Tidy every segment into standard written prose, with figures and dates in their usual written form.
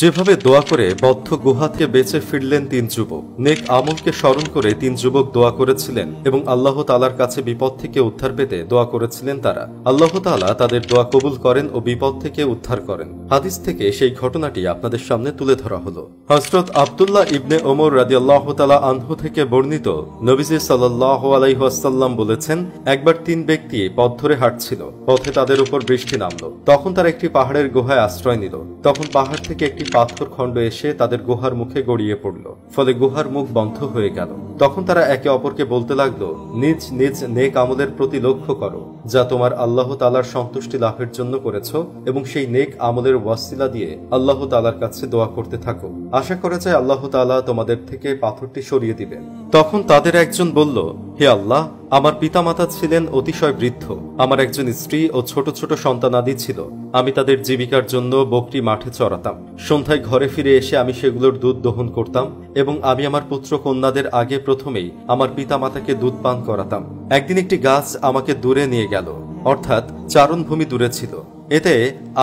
যেভাবে দোয়া করে বদ্ধ গুহা থেকে বেঁচে ফিরলেন তিন যুবক। নেক আমলকে স্মরণ করে তিন যুবক দোয়া করেছিলেন এবং আল্লাহ তাআলার কাছে বিপদ থেকে উদ্ধার পেতে দোয়া করেছিলেন তারা। আল্লাহ তাআলা তাদের দোয়া কবুল করেন ও বিপদ থেকে উদ্ধার করেন। হাদিস থেকে সেই ঘটনাটি আপনাদের সামনে তুলে ধরা হলো। হযরত আব্দুল্লাহ ইবনে ওমর রাদিয়াল্লাহু তাআলা আনহু থেকে বর্ণিত, নবীজি সাল্লাল্লাহু আলাইহি ওয়াসাল্লাম বলেছেন, একবার তিন ব্যক্তি পথ ধরে হাঁটছিল। পথে তাদের উপর বৃষ্টি নামলো। তখন তারা একটি পাহাড়ের গুহায় আশ্রয় নিল। তখন পাহাড় থেকে একটি পাথর খণ্ড এসে তাদের গুহার মুখে গড়িয়ে পড়ল। ফলে গুহার মুখ বন্ধ হয়ে গেল। তখন তারা একে অপরকে বলতে লাগলো, নিজ নিজ নেক আমলের প্রতি লক্ষ্য করো, যা তোমার আল্লাহ তাআলার সন্তুষ্টি লাভের জন্য করেছো, এবং সেই নেক আমলের ওয়াসিলা দিয়ে আল্লাহ তাআলার কাছে দোয়া করতে থাকো। আশা করা যায় আল্লাহ তাআলা তোমাদের থেকে পাথরটি সরিয়ে দিবেন। তখন তাদের একজন বলল, হে আল্লাহ, আমার পিতামাতা ছিলেন অতিশয় বৃদ্ধ। আমার একজন স্ত্রী ও ছোট ছোট সন্তানাদি ছিল। আমি তাদের জীবিকার জন্য বকরি মাঠে চড়াতাম। সন্ধ্যায় ঘরে ফিরে এসে আমি সেগুলোর দুধ দহন করতাম এবং আমি আমার পুত্র কন্যাদের আগে প্রথমেই আমার পিতামাতাকে দুধ পান করাতাম। একদিন একটি গাছ আমাকে দূরে নিয়ে গেল, অর্থাৎ চারণভূমি দূরে ছিল। এতে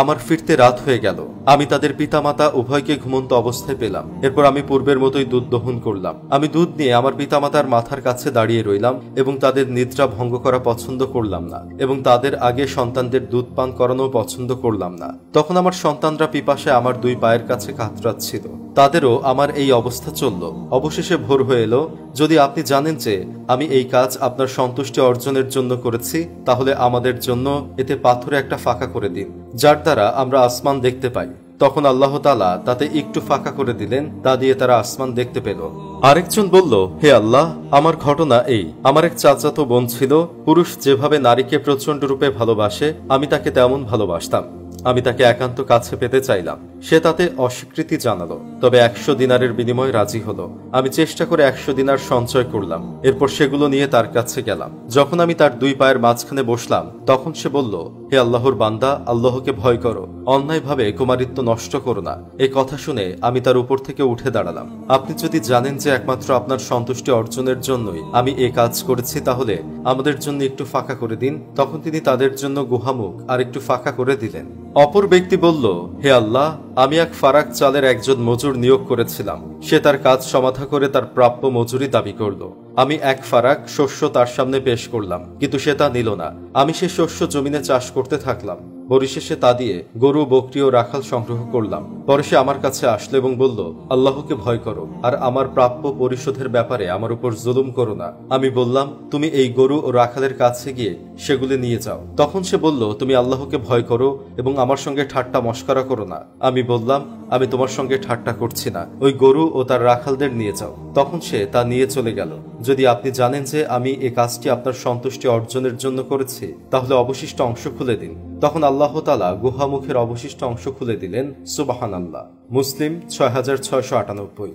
আমার ফিরতে রাত হয়ে গেল। আমি তাদের পিতামাতা উভয়কে ঘুমন্ত অবস্থায় পেলাম। এরপর আমি পূর্বের মতোই দুধ দহন করলাম। আমি দুধ নিয়ে আমার পিতামাতার মাথার কাছে দাঁড়িয়ে রইলাম এবং তাদের নিদ্রা ভঙ্গ করা পছন্দ করলাম না এবং তাদের আগে সন্তানদের দুধ পান করানো পছন্দ করলাম না। তখন আমার সন্তানরা পিপাসায় আমার দুই পায়ের কাছে কাতরাচ্ছিল। তাদেরও আমার এই অবস্থা চলল। অবশেষে ভোর হয়ে এলো। যদি আপনি জানেন যে আমি এই কাজ আপনার সন্তুষ্টি অর্জনের জন্য করেছি, তাহলে আমাদের জন্য এতে পাথরে একটা ফাঁকা করে দিন, যার দ্বারা আমরা আসমান দেখতে পাই। তখন আল্লাহ তাআলা তাতে একটু ফাঁকা করে দিলেন। তা দিয়ে তারা আসমান দেখতে পেল। আরেকজন বলল, হে আল্লাহ, আমার ঘটনা এই। আমার এক চাচাতো বোন ছিল। পুরুষ যেভাবে নারীকে প্রচন্ড রূপে ভালোবাসে, আমি তাকে তেমন ভালোবাসতাম। আমি তাকে একান্ত কাছে পেতে চাইলাম। সে তাতে অস্বীকৃতি জানালো, তবে 100 দিনারের বিনিময়ে রাজি হলো। আমি চেষ্টা করে 100 দিনার সঞ্চয় করলাম। এরপর সেগুলো নিয়ে তার কাছে গেলাম। যখন আমি তার দুই পায়ের মাঝখানে বসলাম, তখন সে বলল, হে আল্লাহর বান্দা, আল্লাহকে ভয় করো, অন্যায়ভাবে কুমারিত্ব নষ্ট করো না। এই কথা শুনে আমি তার উপর থেকে উঠে দাঁড়ালাম। আপনি যদি জানেন যে একমাত্র আপনার সন্তুষ্টি অর্জনের জন্যই আমি এই কাজ করেছি, তাহলে আমাদের জন্য একটু ফাঁকা করে দিন। তখন তিনি তাদের জন্য গুহামুখ আর একটু ফাঁকা করে দিলেন। অপর ব্যক্তি বলল, হে আল্লাহ, আমি এক ফারাক চালের একজন মজুর নিয়োগ করেছিলাম। সে তার কাজ সমাধা করে তার প্রাপ্য মজুরি দাবি করল। আমি এক ফারাক শস্য তার সামনে পেশ করলাম, কিন্তু সে তা নিল না। আমি সে শস্য জমিনে চাষ করতে থাকলাম। পরিশেষে তা দিয়ে গরু, বকরি ও রাখাল সংগ্রহ করলাম। পরে সে আমার কাছে আসলো এবং বলল, আল্লাহকে ভয় করো আর আমার প্রাপ্য পরিশোধের ব্যাপারে আমার উপর জুলুম করো না। আমি বললাম, তুমি এই গরু ও রাখালের কাছে গিয়ে সেগুলি নিয়ে যাও। তখন সে বলল, তুমি আল্লাহকে ভয় করো এবং আমার সঙ্গে ঠাট্টা মশকরা করো না। আমি বললাম, আমি তোমার সঙ্গে ঠাট্টা করছি না। ওই গরু ও তার রাখালদের নিয়ে যাও। তখন সে তা নিয়ে চলে গেল। যদি আপনি জানেন যে আমি এই কাজটি আপনার সন্তুষ্টি অর্জনের জন্য করেছি, তাহলে অবশিষ্ট অংশ খুলে দিন। তখন আল্লাহ তাআলা গুহামুখের অবশিষ্ট অংশ খুলে দিলেন। সুবহানাল্লাহ। মুসলিম 6698।